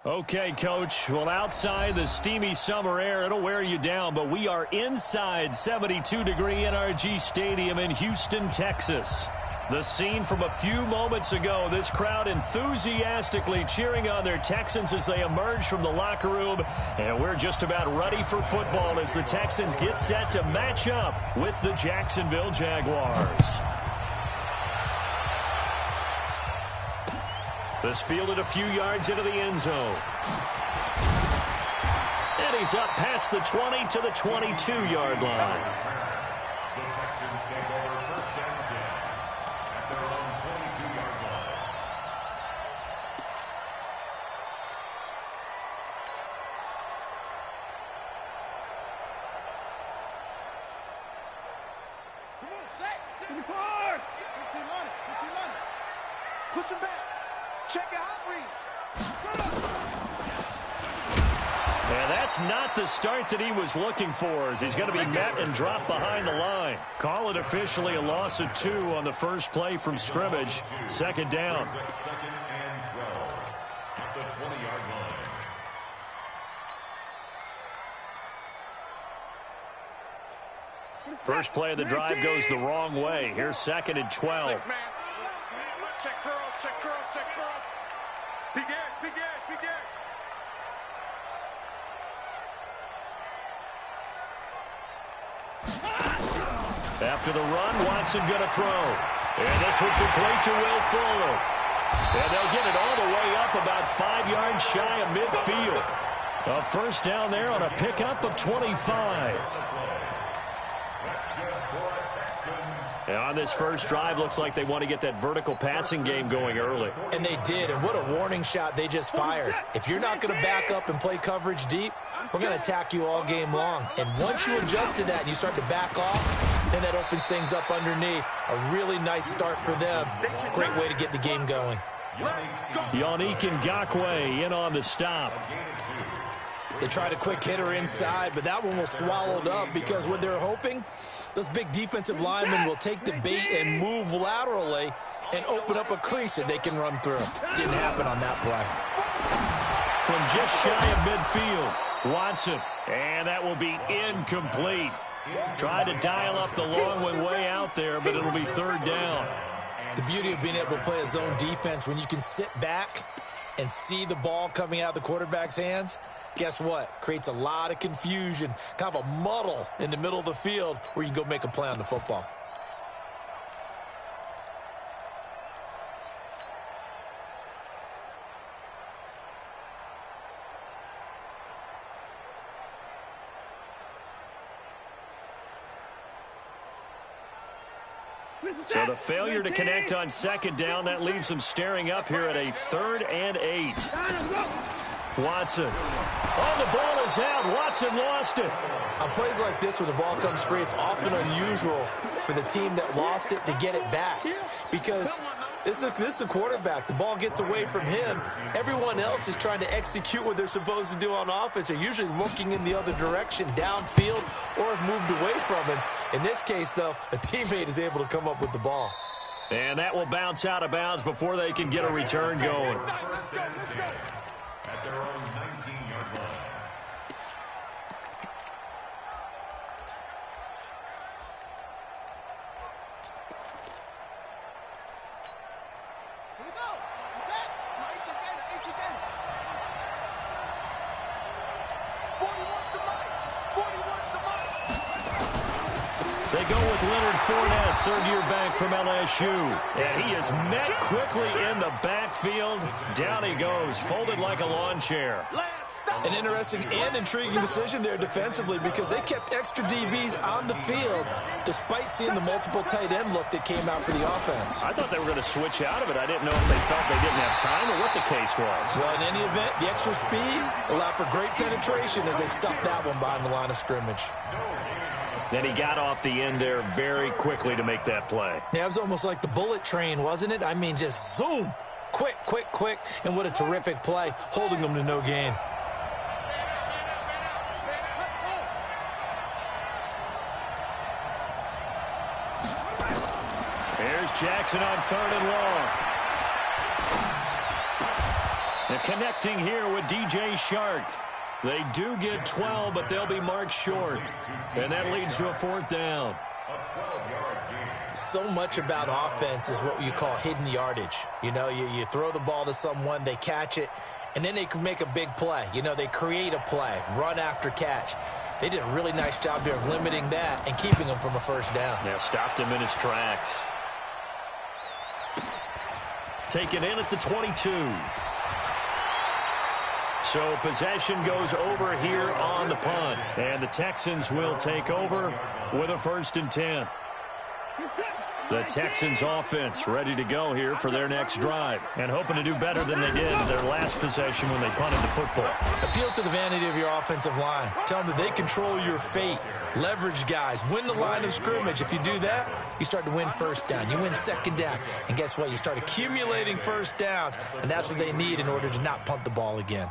Okay, Coach. Well, outside the steamy summer air, it'll wear you down, but we are inside 72-degree NRG Stadium in Houston, Texas. The scene from a few moments ago, this crowd enthusiastically cheering on their Texans as they emerge from the locker room, and we're just about ready for football as the Texans get set to match up with the Jacksonville Jaguars. This fielded a few yards into the end zone. And he's up past the 20 to the 22-yard line. The Texans take over first and 10 at their own 22-yard line. Come on, set. In the car. Good team on it. Good team on it. Push him back. Check your hot read. And that's not the start that he was looking for, as he's going to be met and dropped behind the line. Call it officially a loss of 2 on the first play from scrimmage. Second down. Second and 12 at the 20-yard line. First play of the drive goes the wrong way. Here's second and 12. Six, man. Check curls, check curls, check curls. Big Ed, big Ed, big Ed. After the run, Watson going to throw. And this will complete to Will Fuller. And they'll get it all the way up about 5 yards shy of midfield. A first down there on a pickup of 25. And on this first drive, looks like they want to get that vertical passing game going early. And they did, and what a warning shot they just fired. If you're not going to back up and play coverage deep, we're going to attack you all game long. And once you adjust to that and you start to back off, then that opens things up underneath. A really nice start for them. Great way to get the game going. Yannick Ngakoue in on the stop. They tried a quick hitter inside, but that one was swallowed up because what they're hoping, those big defensive linemen will take the bait and move laterally and open up a crease that they can run through. Didn't happen on that play. From just shy of midfield, Watson. And that will be incomplete. Tried to dial up the long one way out there, but it'll be third down. The beauty of being able to play a zone defense when you can sit back and see the ball coming out of the quarterback's hands, guess what? Creates a lot of confusion, kind of a muddle in the middle of the field where you can go make a play on the football. So the failure to connect on second down, that leaves them staring up here at a 3rd and 8. Watson. Oh, the ball is out. Watson lost it. On plays like this, when the ball comes free, it's often unusual for the team that lost it to get it back. Because this is the quarterback. The ball gets away from him. Everyone else is trying to execute what they're supposed to do on offense. They're usually looking in the other direction, downfield, or have moved away from him. In this case, though, a teammate is able to come up with the ball. And that will bounce out of bounds before they can get a return going. At their own 19-yard line. Here we go. Set. 18 data. 41's the mic. 41's the mic. They go with Leonard Fournette, third-year back from LSU. And he is met quickly in the backfield. Down he goes, folded like a lawn chair. An interesting and intriguing decision there defensively because they kept extra DBs on the field despite seeing the multiple tight end look that came out for the offense. I thought they were going to switch out of it. I didn't know if they felt they didn't have time or what the case was. Well, in any event, the extra speed allowed for great penetration as they stuffed that one behind the line of scrimmage. Then he got off the end there very quickly to make that play. Yeah, it was almost like the bullet train, wasn't it? I mean, just zoom. Quick, quick, quick. And what a terrific play, holding them to no gain. Here's Jackson on 3rd and long. And connecting here with DJ Shark. They do get 12, but they'll be marked short. And that leads to a 4th down. So much about offense is what you call hidden yardage. You know, you throw the ball to someone, they catch it, and then they can make a big play. You know, they create a play, run after catch. They did a really nice job there of limiting that and keeping him from a 1st down. Yeah, stopped him in his tracks. Taken in at the 22. So possession goes over here on the punt. And the Texans will take over with a 1st and 10. The Texans offense ready to go here for their next drive and hoping to do better than they did their last possession when they punted the football. Appeal to the vanity of your offensive line. Tell them that they control your fate. Leverage guys. Win the line of scrimmage. If you do that, you start to win 1st down. You win 2nd down. And guess what? You start accumulating 1st downs. And that's what they need in order to not punt the ball again.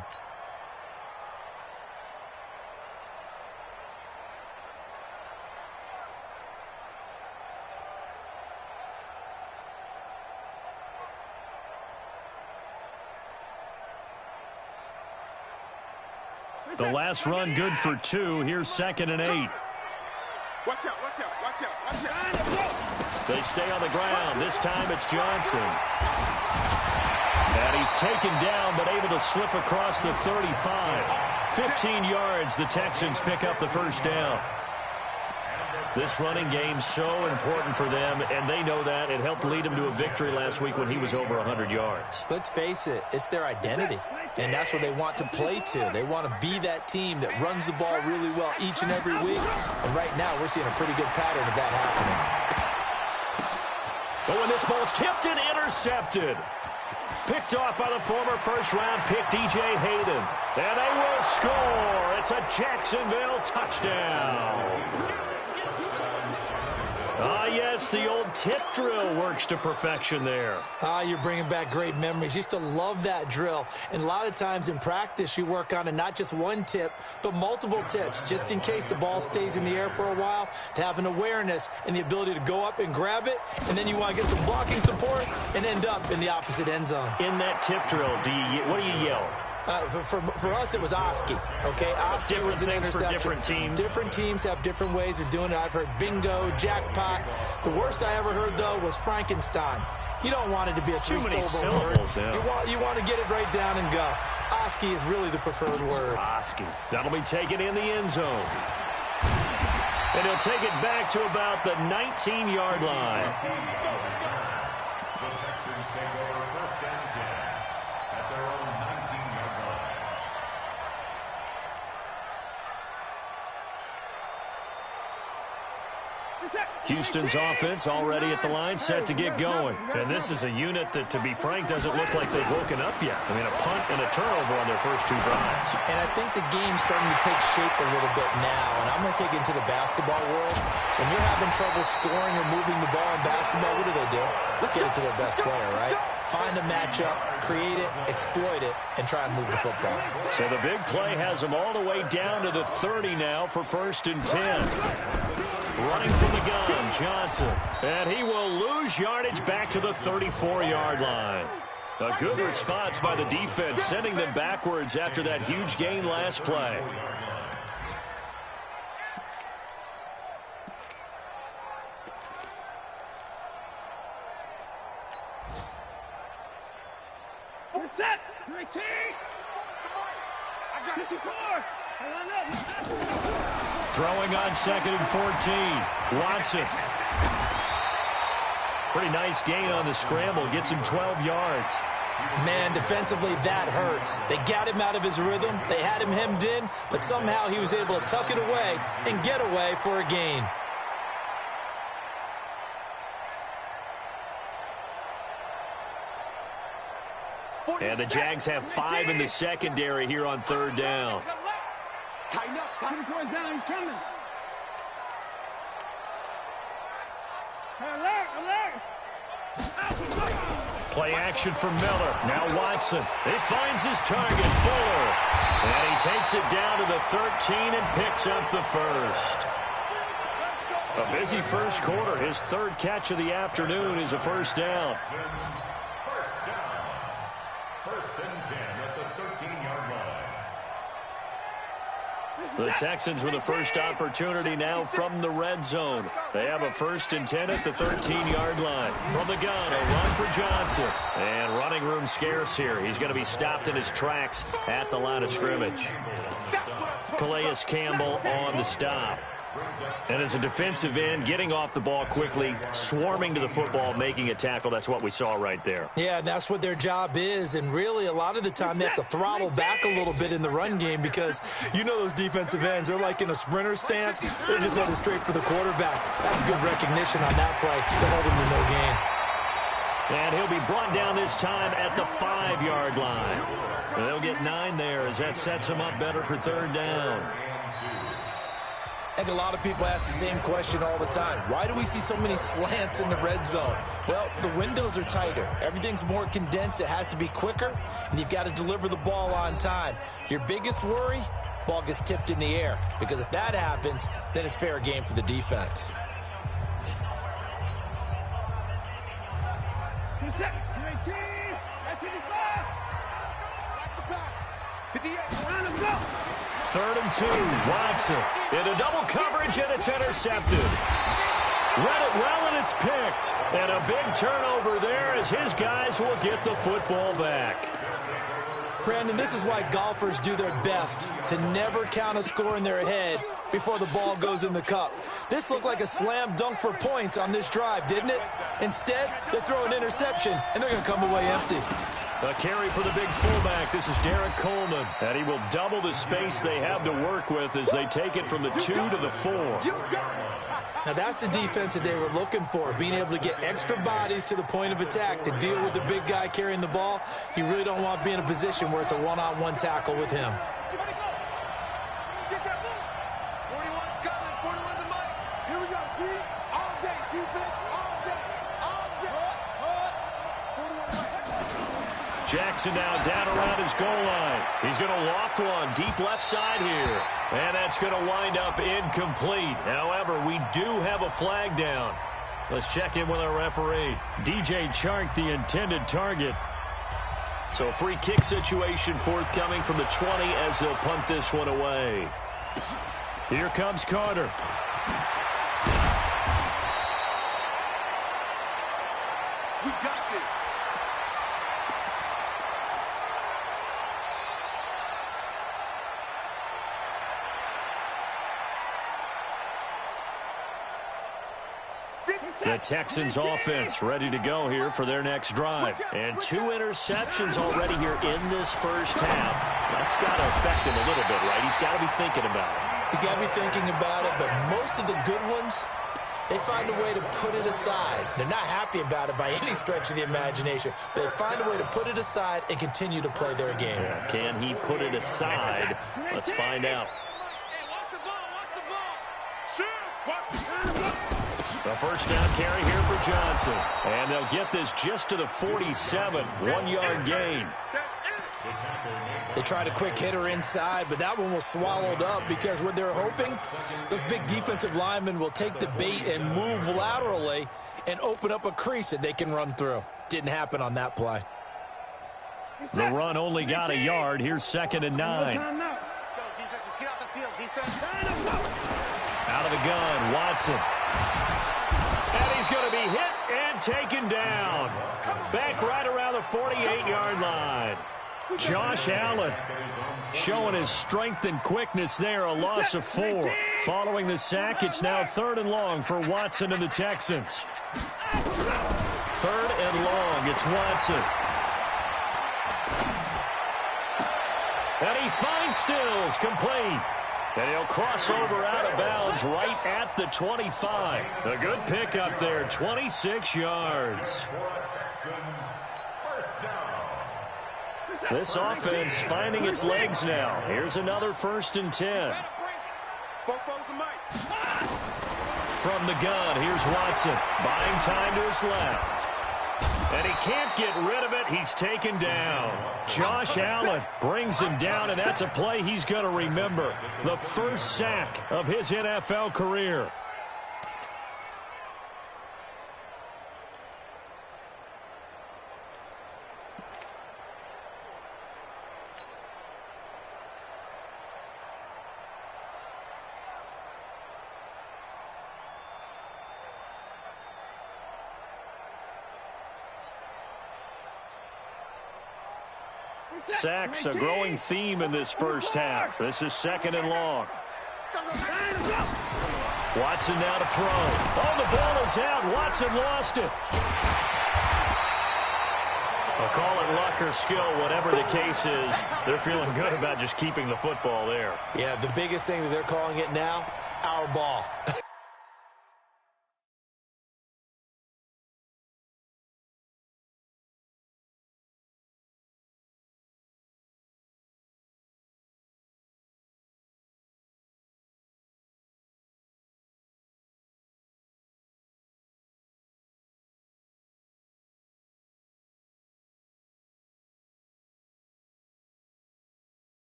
The last run good for 2. Here's 2nd and 8. Watch out, watch out, watch out, watch out. They stay on the ground. This time it's Johnson. And he's taken down but able to slip across the 35. 15 yards. The Texans pick up the 1st down. This running game so important for them, and they know that. It helped lead them to a victory last week when he was over 100 yards. Let's face it, it's their identity, and that's what they want to play to. They want to be that team that runs the ball really well each and every week, and right now we're seeing a pretty good pattern of that happening. But when this ball's tipped and intercepted, picked off by the former 1st-round pick, DJ Hayden, and they will score. It's a Jacksonville touchdown. Ah, yes, the old tip drill works to perfection there. Ah, you're bringing back great memories. Used to love that drill. And a lot of times in practice, you work on it, not just one tip, but multiple tips, just in case the ball stays in the air for a while, to have an awareness and the ability to go up and grab it, and then you want to get some blocking support and end up in the opposite end zone. In that tip drill, what do you yell? For us, it was Oski. Okay, Oski was an interception. For different teams. Different teams have different ways of doing it. I've heard bingo, jackpot. The worst I ever heard, though, was Frankenstein. You don't want it to be a three-syllable word. Yeah. You want to get it right down and go. Oski is really the preferred word. Oski. That'll be taken in the end zone. And he'll take it back to about the 19-yard line. The Texans take over 1st and 10 at their own 19-yard line. Houston's offense already at the line, set to get going. And this is a unit that, to be frank, doesn't look like they've woken up yet. I mean, a punt and a turnover on their first 2 drives. And I think the game's starting to take shape a little bit now. And I'm going to take it into the basketball world. When you're having trouble scoring or moving the ball in basketball, what do? Get it to their best player, right? Find a matchup, create it, exploit it, and try and move the football. So the big play has them all the way down to the 30 now for 1st and 10. Running from the gun, Johnson. And he will lose yardage back to the 34-yard line. A good response by the defense, sending them backwards after that huge gain last play. Set. 19. I got 54. Throwing on 2nd and 14. Watson. Pretty nice gain on the scramble. Gets him 12 yards. Man, defensively, that hurts. They got him out of his rhythm. They had him hemmed in, but somehow he was able to tuck it away and get away for a gain. And the Jags have 5 in the secondary here on 3rd down. Tighten up. 20 points down. He's coming. Alert, alert. Play action from Miller. Now Watson. He finds his target, Fuller. And he takes it down to the 13 and picks up the first. A busy first quarter. His 3rd catch of the afternoon is a 1st down. First and 10 at the 13-yard line. The Texans with the first opportunity now from the red zone. They have a first and 10 at the 13-yard line. From the gun, a run for Johnson. And running room scarce here. He's going to be stopped in his tracks at the line of scrimmage. Calais Campbell on the stop. And as a defensive end, getting off the ball quickly, swarming to the football, making a tackle, that's what we saw right there. Yeah, that's what their job is, and really a lot of the time they have to throttle back a little bit in the run game because you know those defensive ends, they're like in a sprinter stance. They're just headed straight for the quarterback. That's good recognition on that play to hold him to no gain. And he'll be brought down this time at the 5-yard line. And they'll get 9 there as that sets him up better for third down. I think a lot of people ask the same question all the time. Why do we see so many slants in the red zone? Well, the windows are tighter. Everything's more condensed. It has to be quicker, and you've got to deliver the ball on time. Your biggest worry, ball gets tipped in the air, because if that happens, then it's fair game for the defense. Third and 2, Watson into double coverage, and it's intercepted. Read it well, and it's picked. And a big turnover there as his guys will get the football back. Brandon, this is why golfers do their best to never count a score in their head before the ball goes in the cup. This looked like a slam dunk for points on this drive, didn't it? Instead, they throw an interception, and they're going to come away empty. A carry for the big fullback. This is Derek Coleman. And he will double the space they have to work with as they take it from the 2 to the 4. Now, that's the defense that they were looking for, being able to get extra bodies to the point of attack to deal with the big guy carrying the ball. You really don't want to be in a position where it's a one-on-one tackle with him. Jackson now down around his goal line. He's going to loft one deep left side here. And that's going to wind up incomplete. However, we do have a flag down. Let's check in with our referee. DJ Chark, the intended target. So a free kick situation forthcoming from the 20 as they'll punt this one away. Here comes Carter. We got this. The Texans offense ready to go here for their next drive. And 2 interceptions already here in this first half. That's got to affect him a little bit, right? He's got to be thinking about it. He's got to be thinking about it, but most of the good ones, they find a way to put it aside. They're not happy about it by any stretch of the imagination. They find a way to put it aside and continue to play their game. Yeah, can he put it aside? Let's find out. The first down carry here for Johnson. And they'll get this just to the 47, 1-yard gain. They tried a quick hitter inside, but that one was swallowed up because what they're hoping, those big defensive linemen will take the bait and move laterally and open up a crease that they can run through. Didn't happen on that play. The run only got a yard. Here's 2nd and 9. Let's go, defense. Let's get out the field, defense. Out of the gun, Watson. And he's going to be hit and taken down. Back right around the 48-yard line. Josh Allen showing his strength and quickness there, a loss of 4. Following the sack, it's now 3rd and long for Watson and the Texans. 3rd and long, it's Watson. And he finds Stills, complete. And he'll cross over out of bounds right at the 25. A good pickup there, 26 yards. This offense finding its legs now. Here's another 1st and 10. From the gun, here's Watson. Buying time to his left. And he can't get rid of it. He's taken down. Josh Allen brings him down, and that's a play he's going to remember. The first sack of his NFL career. Sacks, a growing theme in this first half. This is 2nd and long. Watson now to throw. Oh, the ball is out. Watson lost it. I'll call it luck or skill, whatever the case is. They're feeling good about just keeping the football there. Yeah, the biggest thing that they're calling it now, our ball.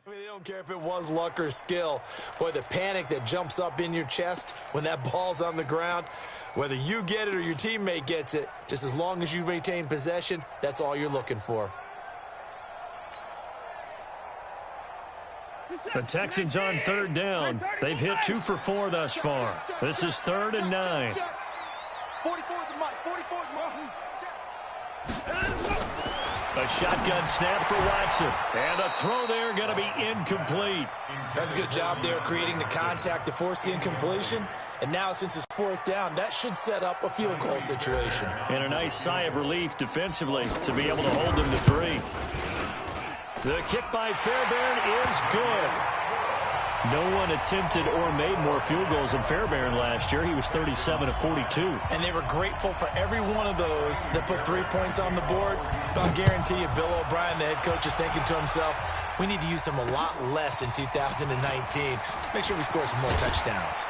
I mean, they don't care if it was luck or skill. Boy, the panic that jumps up in your chest when that ball's on the ground, whether you get it or your teammate gets it, just as long as you maintain possession, that's all you're looking for. The Texans on 3rd down. They've hit 2 for 4 thus far. This is 3rd and 9. 44's the mic. 44's A shotgun snap for Watson. And a throw there going to be incomplete. That's a good job there creating the contact to force the incompletion. And now since it's 4th down, that should set up a field goal situation. And a nice sigh of relief defensively to be able to hold them to 3. The kick by Fairbairn is good. No one attempted or made more field goals than Fairbairn last year. He was 37 of 42. And they were grateful for every one of those that put 3 points on the board. But I'll guarantee you, Bill O'Brien, the head coach, is thinking to himself, we need to use him a lot less in 2019. Let's make sure we score some more touchdowns.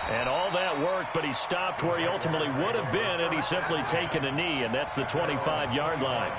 And all that worked, but he stopped where he ultimately would have been, and he's simply taken a knee, and that's the 25-yard line.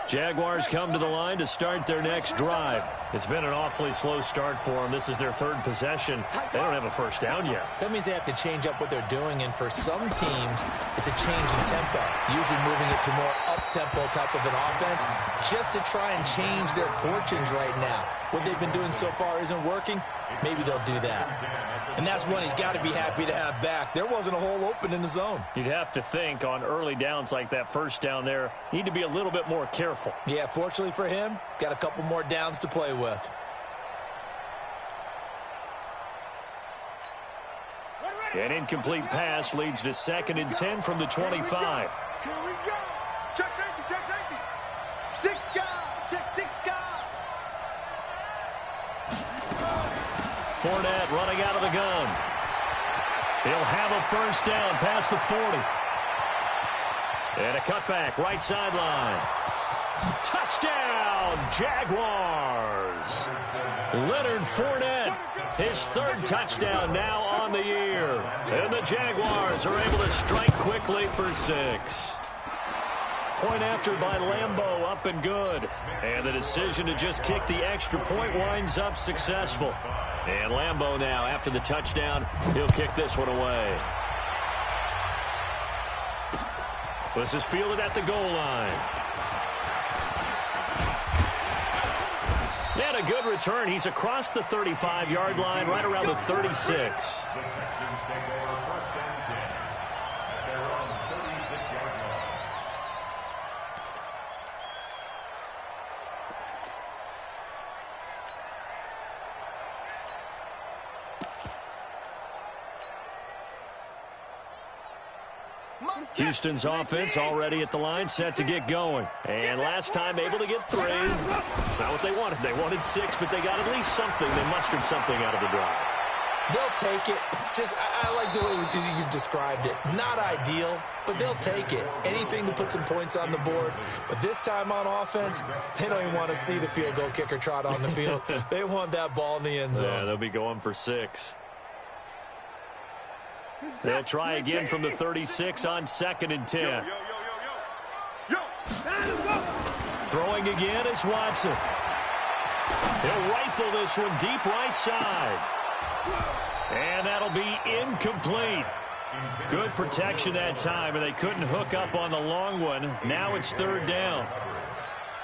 Jaguars come to the line to start their next drive. It's been an awfully slow start for them. This is their 3rd possession. They don't have a first down yet. So that means they have to change up what they're doing, and for some teams, it's a change in tempo, usually moving it to more up-tempo type of an offense, just to try and change their fortunes right now. What they've been doing so far isn't working. Maybe they'll do that. And that's one he's got to be happy to have back. There wasn't a hole open in the zone. You'd have to think on early downs like that first down there, need to be a little bit more careful. Yeah, fortunately for him, got a couple more downs to play with. An incomplete pass leads to 2nd and 10 from the 25. Here we go. Check safety, check safety. 6 guys, check 6 guys. Fournette running out of the gun. He'll have a first down past the 40. And a cutback, right sideline. Touchdown, Jaguars. Leonard Fournette, his 3rd touchdown now on the year. And the Jaguars are able to strike quickly for 6. Point after by Lambeau, up and good. And the decision to just kick the extra point winds up successful. And Lambeau now, after the touchdown, he'll kick this one away. This is fielded at the goal line. And a good return. He's across the 35-yard line, right around the 36. Houston's offense already at the line, set to get going. And last time able to get 3. It's not what they wanted. They wanted 6, but they got at least something. They mustered something out of the drive. They'll take it. I like the way you've described it. Not ideal, but they'll take it. Anything to put some points on the board. But this time on offense, they don't even want to see the field goal kicker trot on the field. They want that ball in the end zone. Yeah, they'll be going for 6. They'll try again from the 36 on 2nd and 10. Throwing again is Watson. He'll rifle this one deep right side. And that'll be incomplete. Good protection that time, and they couldn't hook up on the long one. Now it's third down.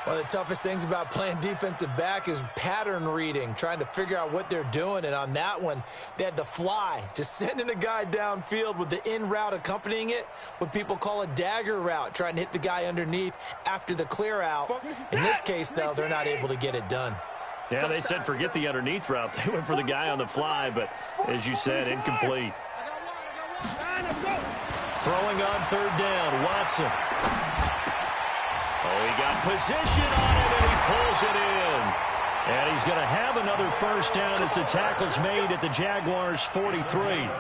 One of the toughest things about playing defensive back is pattern reading, trying to figure out what they're doing. And on that one, they had the fly, just sending a guy downfield with the in route accompanying it, what people call a dagger route, trying to hit the guy underneath after the clear out. In this case, though, they're not able to get it done. Yeah, they said forget the underneath route. They went for the guy on the fly, but as you said, incomplete. Throwing on third down, Watson. Oh, he got position on him, and he pulls it in. And he's going to have another first down as the tackle's made at the Jaguars' 43.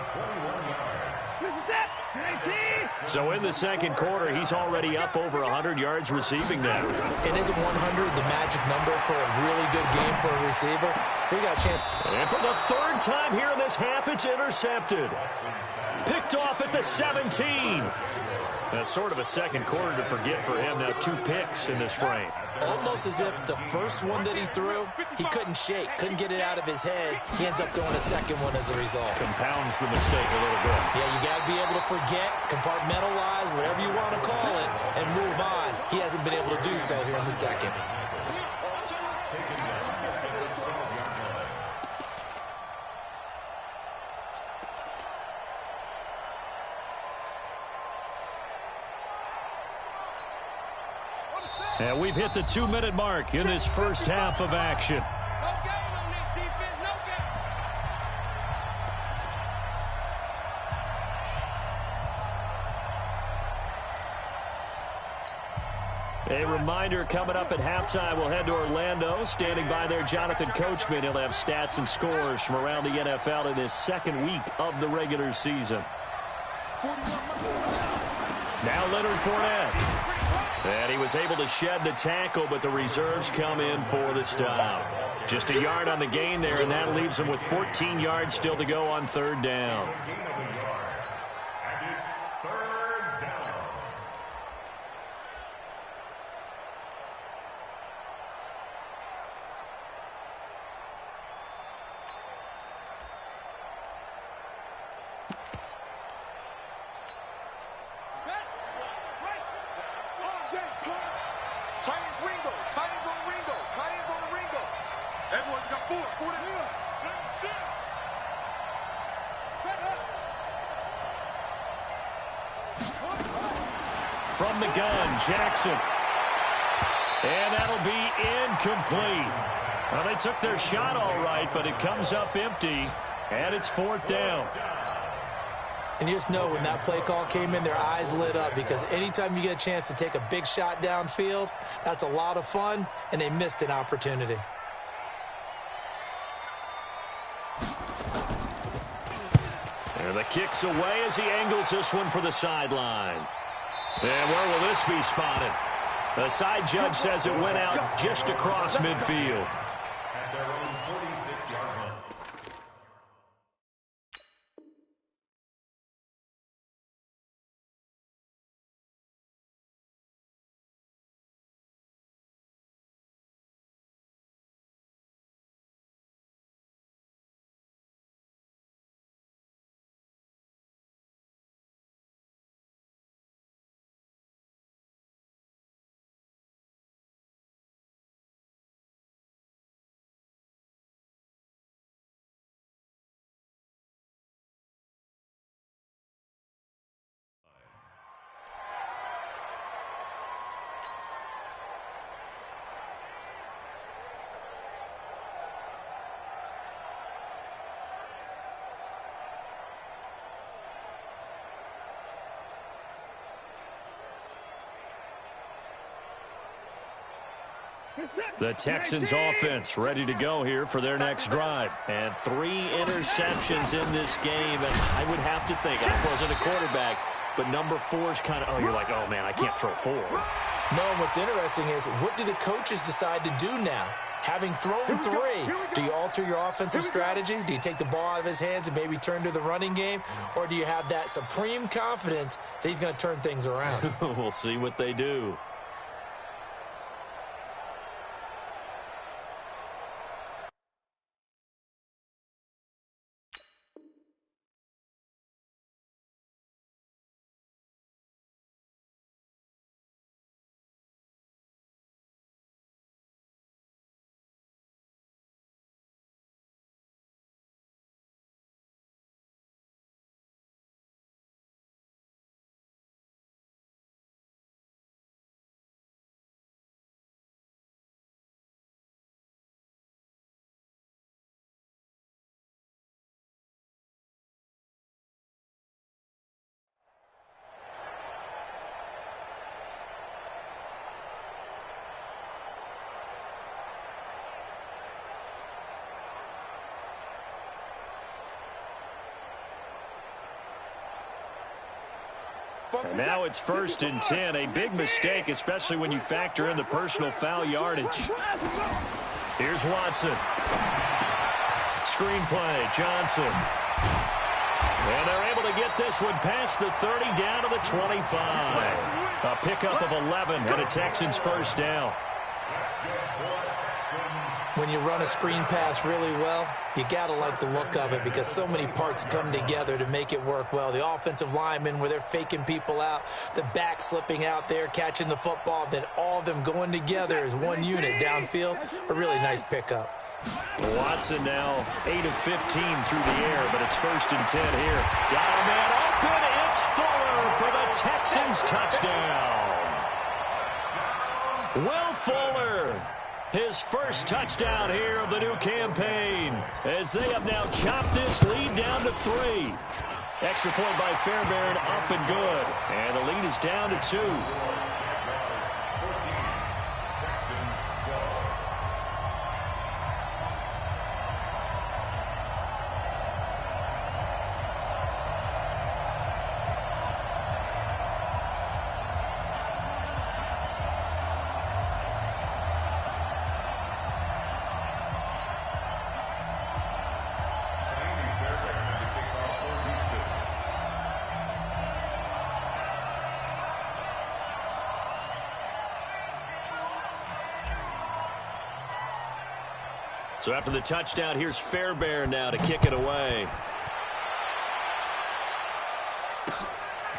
So in the second quarter, he's already up over 100 yards receiving now. And isn't 100 the magic number for a really good game for a receiver? So he got a chance. And for the third time here in this half, it's intercepted. Picked off at the 17. That's sort of a second quarter to forget for him. Now 2 picks in this frame. Almost as if the first one that he threw, he couldn't shake, couldn't get it out of his head. He ends up throwing a second one as a result. Compounds the mistake a little bit. Yeah, you got to be able to forget, compartmentalize, whatever you want to call it, and move on. He hasn't been able to do so here in the second. And we've hit the 2-minute mark in this first half of action. A reminder coming up at halftime, we'll head to Orlando. Standing by there, Jonathan Coachman. He'll have stats and scores from around the NFL in his second week of the regular season. Now Leonard Fournette. And he was able to shed the tackle, but the reserves come in for the stop. Just a yard on the gain there, and that leaves him with 14 yards still to go on third down. And it's third down. From the gun, Jackson. And that'll be incomplete. Well, they took their shot all right, but it comes up empty, and it's fourth down. And you just know when that play call came in, their eyes lit up, because anytime you get a chance to take a big shot downfield, that's a lot of fun, and they missed an opportunity. And the kick's away as he angles this one for the sideline. And where will this be spotted? The side judge says it went out just across midfield. At their own 46-yard line. The Texans offense ready to go here for their next drive. And 3 interceptions in this game. And I would have to think, I wasn't a quarterback, but number 4 is kind of, oh, you're like, oh, man, I can't throw 4. No, what's interesting is, what do the coaches decide to do now? Having thrown 3, do you alter your offensive strategy? Do you take the ball out of his hands and maybe turn to the running game? Or do you have that supreme confidence that he's going to turn things around? We'll see what they do. And now it's 1st and 10. A big mistake, especially when you factor in the personal foul yardage. Here's Watson. Screenplay, Johnson. And they're able to get this one past the 30 down to the 25. A pickup of 11 and a Texans first down. When you run a screen pass really well, you got to like the look of it because so many parts come together to make it work well. The offensive linemen where they're faking people out, the back slipping out there, catching the football, then all of them going together as one unit downfield. A really nice pickup. Watson now 8 of 15 through the air, but it's 1st and 10 here. Got a man open. It's Fuller for the Texans touchdown. Will Fuller, his first touchdown here of the new campaign, as they have now chopped this lead down to 3. Extra point by Fairbairn, up and good. And the lead is down to 2. So after the touchdown, here's Fairbairn now to kick it away.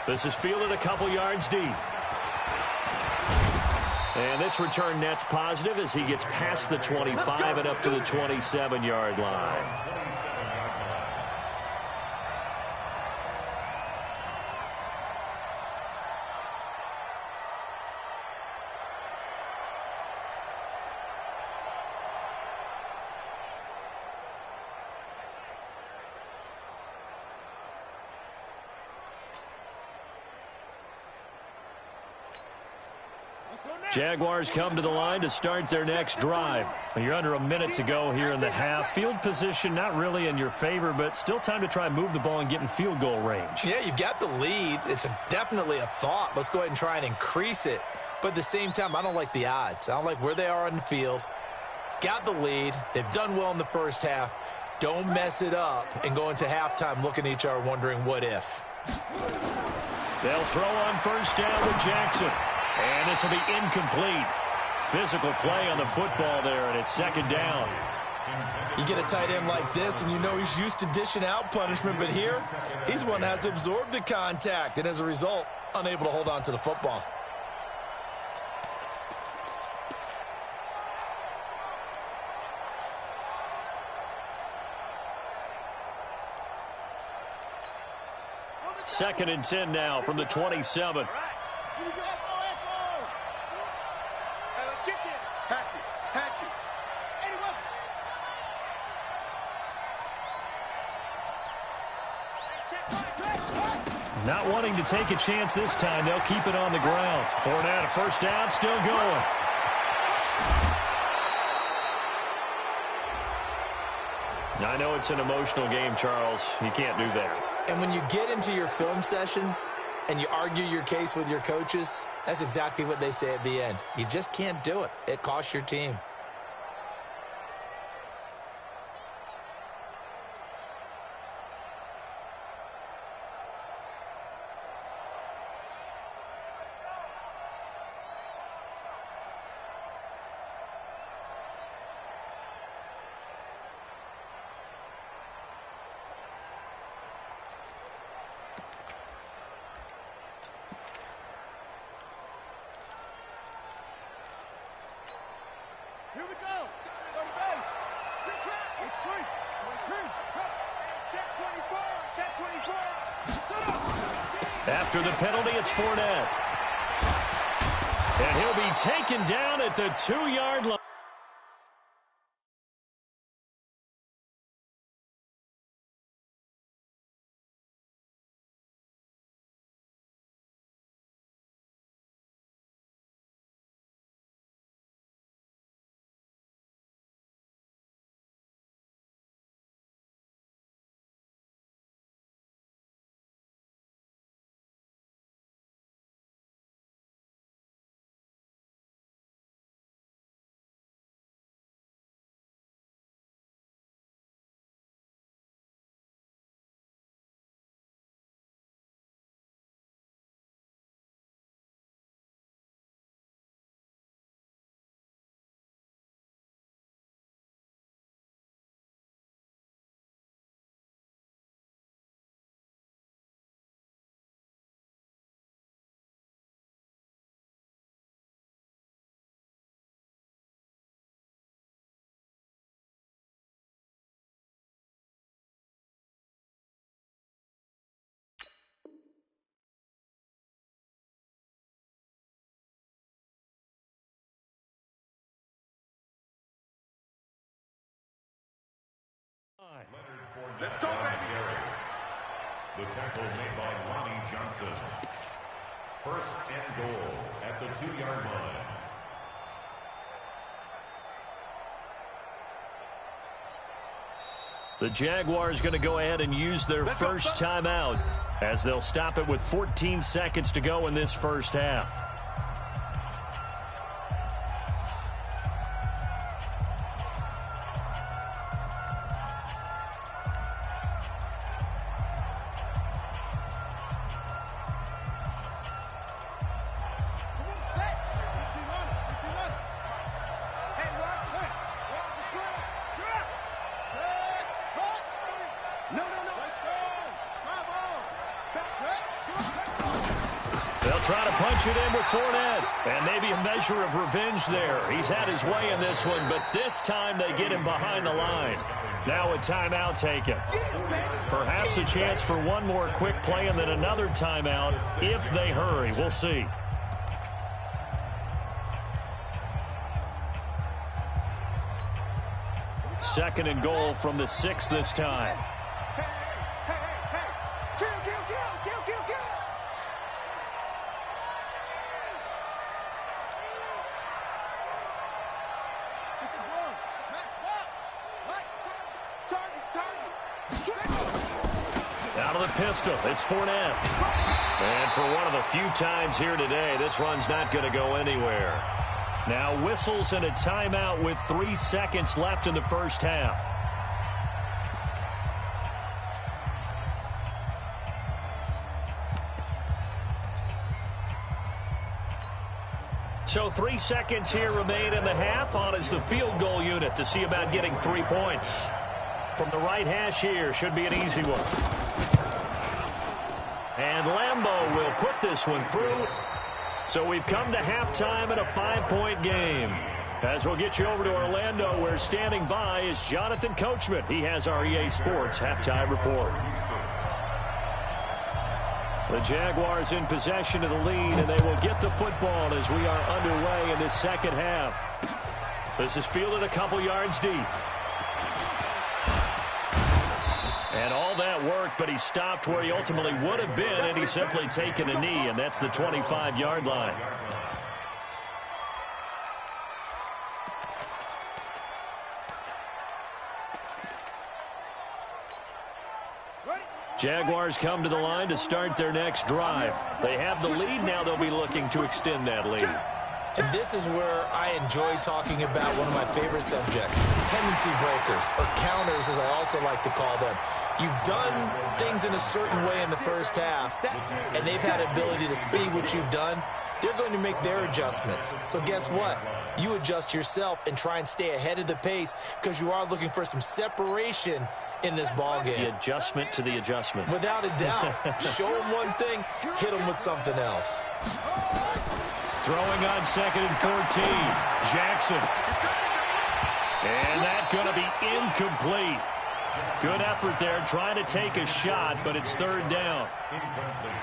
This is fielded a couple yards deep. And this return net's positive as he gets past the 25 and up to the 27-yard line. Jaguars come to the line to start their next drive. You're under a minute to go here in the half. Field position not really in your favor, but still time to try and move the ball and get in field goal range. Yeah, you've got the lead. It's definitely a thought. Let's go ahead and try and increase it. But at the same time, I don't like the odds. I don't like where they are on the field. Got the lead. They've done well in the first half. Don't mess it up and go into halftime looking at each other wondering what if. They'll throw on first down with Jackson. And this will be incomplete. Physical play on the football there, and it's 2nd down. You get a tight end like this, and you know he's used to dishing out punishment, but here, he's one that has to absorb the contact, and as a result, unable to hold on to the football. Second and 10 now from the 27. Not wanting to take a chance this time. They'll keep it on the ground. Fournette, a first down, still going. Now, I know it's an emotional game, Charles. You can't do that. And when you get into your film sessions and you argue your case with your coaches, that's exactly what they say at the end. You just can't do it. It costs your team. Here we go. Go to base. Good track. It's free. Check 24. Check 24. After the penalty, it's Fournette. And he'll be taken down at the 2-yard line. The tackle made by Lonnie Johnson. First and goal at the 2-yard line. The Jaguars going to go ahead and use their first timeout as they'll stop it with 14 seconds to go in this first half. They'll try to punch it in with Fournette. And maybe a measure of revenge there. He's had his way in this one, but this time they get him behind the line. Now a timeout taken. Perhaps a chance for one more quick play and then another timeout if they hurry. We'll see. Second and goal from the 6 this time. Out of the pistol, it's Fournette. And for one of the few times here today, this run's not going to go anywhere. Now whistles and a timeout with 3 seconds left in the first half. So 3 seconds here remain in the half. On is the field goal unit to see about getting 3 points. From the right hash here, should be an easy one. And Lambeau will put this one through. So we've come to halftime in a 5-point game. As we'll get you over to Orlando, where standing by is Jonathan Coachman. He has our EA Sports halftime report. The Jaguars in possession of the lead, and they will get the football as we are underway in this second half. This is fielded a couple yards deep. And all that worked, but he stopped where he ultimately would have been, and he's simply taken a knee, and that's the 25-yard line. Jaguars come to the line to start their next drive. They have the lead now. They'll be looking to extend that lead. And this is where I enjoy talking about one of my favorite subjects, tendency breakers, or counters as I also like to call them. You've done things in a certain way in the first half, and they've had ability to see what you've done. They're going to make their adjustments. So guess what? You adjust yourself and try and stay ahead of the pace because you are looking for some separation in this ball game. The adjustment to the adjustment. Without a doubt. Show them one thing, hit them with something else. Throwing on 2nd and 14. Jackson. And that's going to be incomplete. Good effort there trying to take a shot, but it's 3rd down.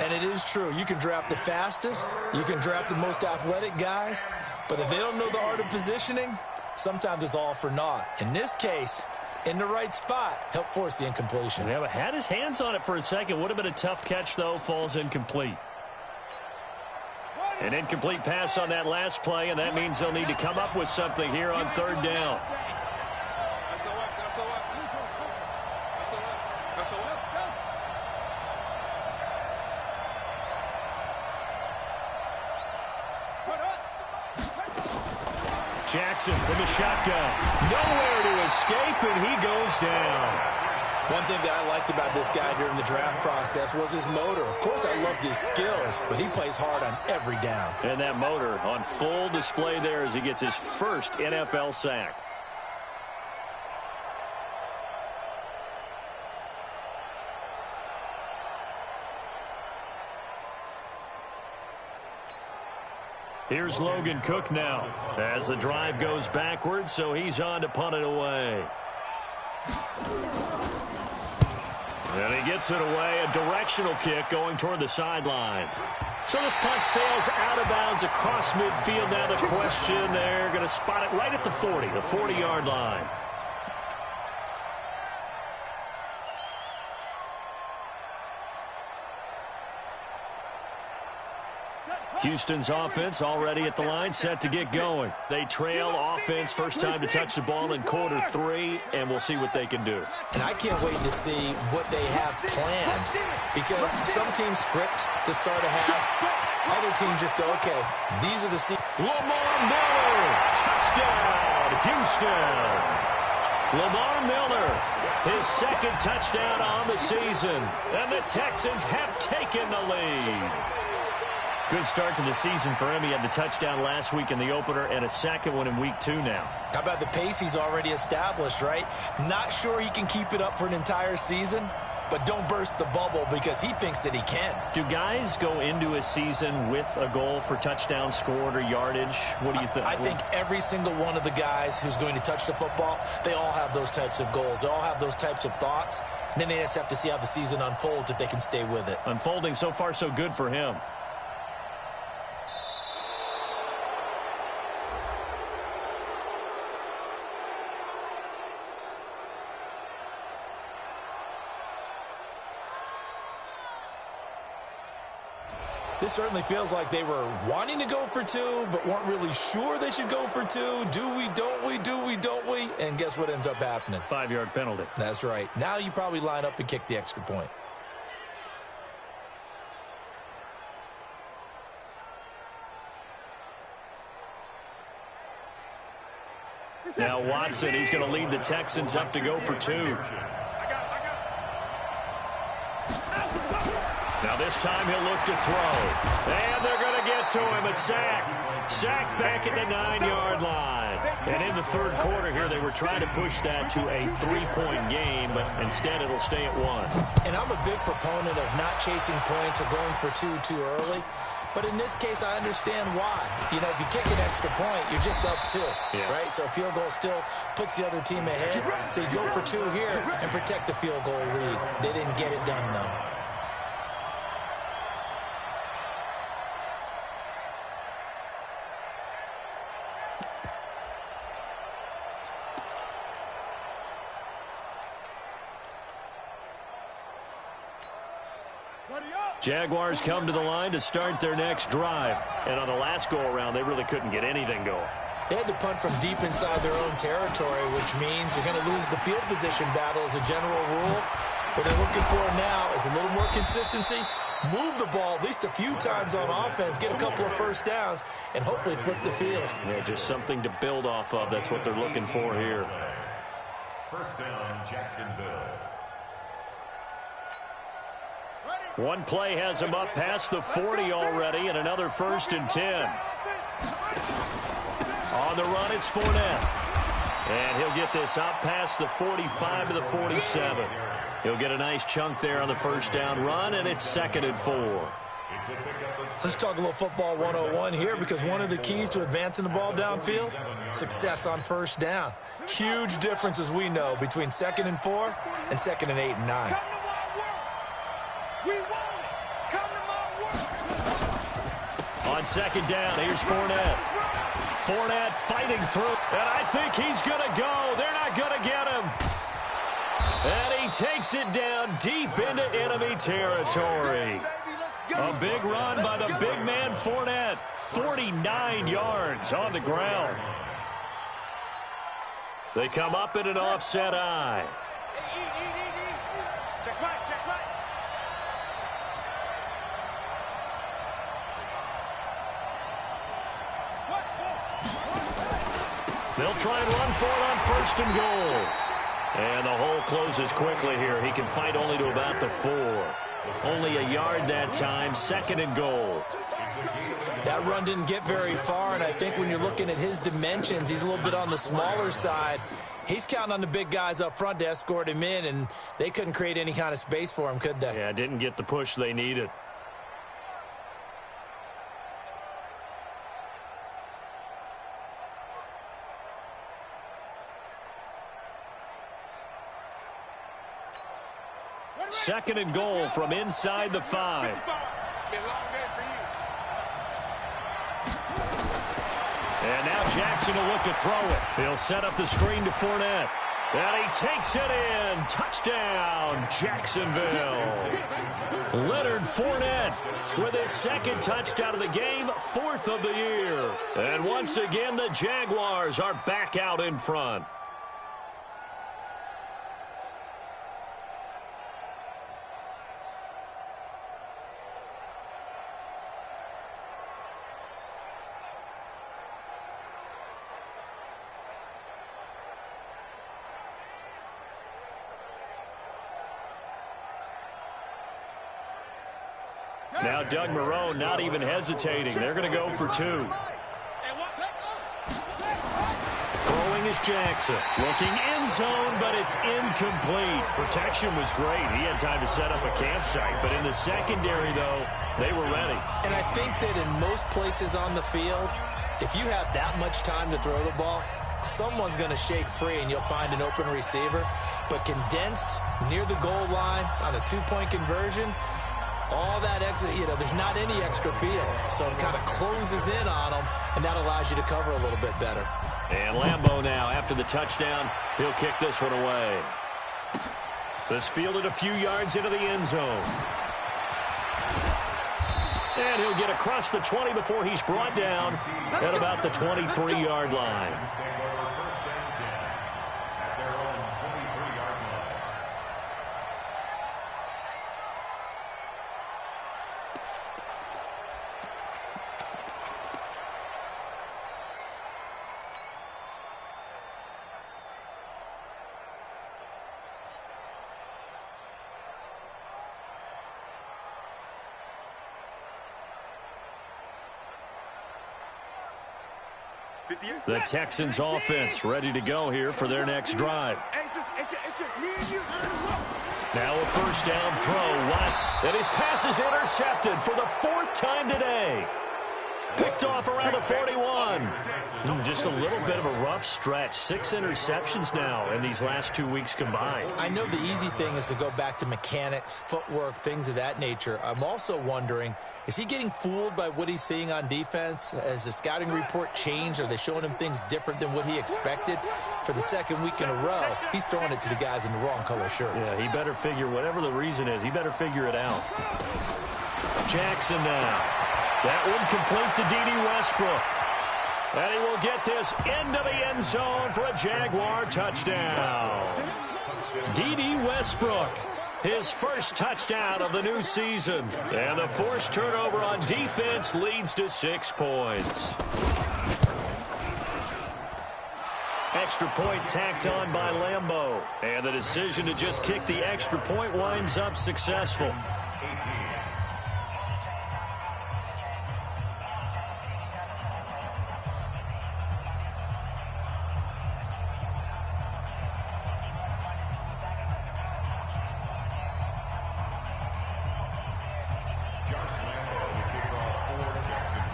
And it is true. You can draft the fastest. You can draft the most athletic guys. But if they don't know the art of positioning, sometimes it's all for naught. In this case, in the right spot, help force the incompletion. Yeah, but had his hands on it for a second. Would have been a tough catch, though. Falls incomplete. An incomplete pass on that last play, and that means they'll need to come up with something here on 3rd down. Jackson from the shotgun. Nowhere to escape, and he goes down. One thing that I liked about this guy during the draft process was his motor. Of course, I loved his skills, but he plays hard on every down. And that motor on full display there as he gets his first NFL sack. Here's Logan Cook now as the drive goes backwards, so he's on to punt it away. And he gets it away, a directional kick going toward the sideline. So this punt sails out of bounds across midfield. Now the question, they're going to spot it right at the 40, the 40-yard line. Houston's offense already at the line, set to get going. They trail offense, first time to touch the ball in quarter 3, and we'll see what they can do. And I can't wait to see what they have planned, because some teams script to start a half. Other teams just go, okay, these are the Lamar Miller, touchdown, Houston. Lamar Miller, his second touchdown on the season, and the Texans have taken the lead. Good start to the season for him. He had the touchdown last week in the opener and a second one in week 2 now. How about the pace he's already established, right? Not sure he can keep it up for an entire season, but don't burst the bubble because he thinks that he can. Do guys go into a season with a goal for touchdown scored or yardage? What do you think? I think every single one of the guys who's going to touch the football, they all have those types of goals. They all have those types of thoughts. And then they just have to see how the season unfolds if they can stay with it. Unfolding so far so good for him. This certainly feels like they were wanting to go for 2, but weren't really sure they should go for 2. Do we, don't we, do we, don't we? And guess what ends up happening? 5-yard penalty. That's right. Now you probably line up and kick the extra point. Now Watson, he's going to lead the Texans up to go for 2. Now this time he'll look to throw. And they're going to get to him. A sack. Sacked back at the 9-yard line. And in the third quarter here, they were trying to push that to a 3-point game, but instead it'll stay at 1. And I'm a big proponent of not chasing points or going for 2 too early. But in this case, I understand why. You know, if you kick an extra point, you're just up 2, right? So a field goal still puts the other team ahead. So you go for 2 here and protect the field goal lead. They didn't get it done, though. Jaguars come to the line to start their next drive. And on the last go-around, they really couldn't get anything going. They had to punt from deep inside their own territory, which means you're going to lose the field position battle as a general rule. What they're looking for now is a little more consistency, move the ball at least a few times on offense, get a couple of first downs, and hopefully flip the field. Yeah, just something to build off of. That's what they're looking for here. First down, Jacksonville. One play has him up past the 40 already, and another 1st and 10. On the run, it's Fournette. And he'll get this up past the 45 to the 47. He'll get a nice chunk there on the first down run, and it's 2nd and 4. Let's talk a little football 101 here, because one of the keys to advancing the ball downfield, success on first down. Huge difference, as we know, between 2nd and 4 and 2nd and 8 and 9. On 2nd down, here's Fournette. Fournette fighting through, and I think he's going to go. They're not going to get him. And he takes it down deep into enemy territory. A big run by the big man Fournette. 49 yards on the ground. They come up in an offset eye. They'll try and run for it on 1st and goal. And the hole closes quickly here. He can fight only to about the 4. Only a yard that time, 2nd and goal. That run didn't get very far, and I think when you're looking at his dimensions, he's a little bit on the smaller side. He's counting on the big guys up front to escort him in, and they couldn't create any kind of space for him, could they? Yeah, didn't get the push they needed. Second and goal from inside the 5. And now Jackson will look to throw it. He'll set up the screen to Fournette. And he takes it in. Touchdown, Jacksonville. Leonard Fournette with his second touchdown of the game, 4th of the year. And once again, the Jaguars are back out in front. Now Doug Marrone not even hesitating. They're going to go for 2. Throwing is Jackson. Looking end zone, but it's incomplete. Protection was great. He had time to set up a campsite. But in the secondary, though, they were ready. And I think that in most places on the field, if you have that much time to throw the ball, someone's going to shake free and you'll find an open receiver. But condensed near the goal line on a 2-point conversion, all that extra, there's not any extra field. So it kind of closes in on them, and that allows you to cover a little bit better. And Lambeau now, after the touchdown, he'll kick this one away. This fielded a few yards into the end zone. And he'll get across the 20 before he's brought down at about the 23-yard line. The Texans offense ready to go here for their next drive. Now a first down throw. Watts, and his pass is intercepted for the 4th time today. Picked off around the 41. Just a little bit of a rough stretch. 6 interceptions now in these last 2 weeks combined. I know the easy thing is to go back to mechanics, footwork, things of that nature. I'm also wondering, is he getting fooled by what he's seeing on defense? Has the scouting report changed? Are they showing him things different than what he expected? For the 2nd week in a row, he's throwing it to the guys in the wrong color shirts. Yeah, he better figure, whatever the reason is, he better figure it out. Jackson now. That one complete to D.D. Westbrook. And he will get this into the end zone for a Jaguar touchdown. D.D. Westbrook, his first touchdown of the new season. And the forced turnover on defense leads to 6 points. Extra point tacked on by Lambeau. And the decision to just kick the extra point winds up successful.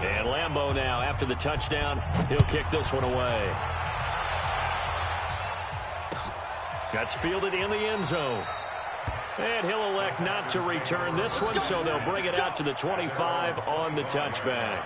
And Lambeau now, after the touchdown, he'll kick this one away. That's fielded in the end zone. And he'll elect not to return this one, so they'll bring it out to the 25 on the touchback.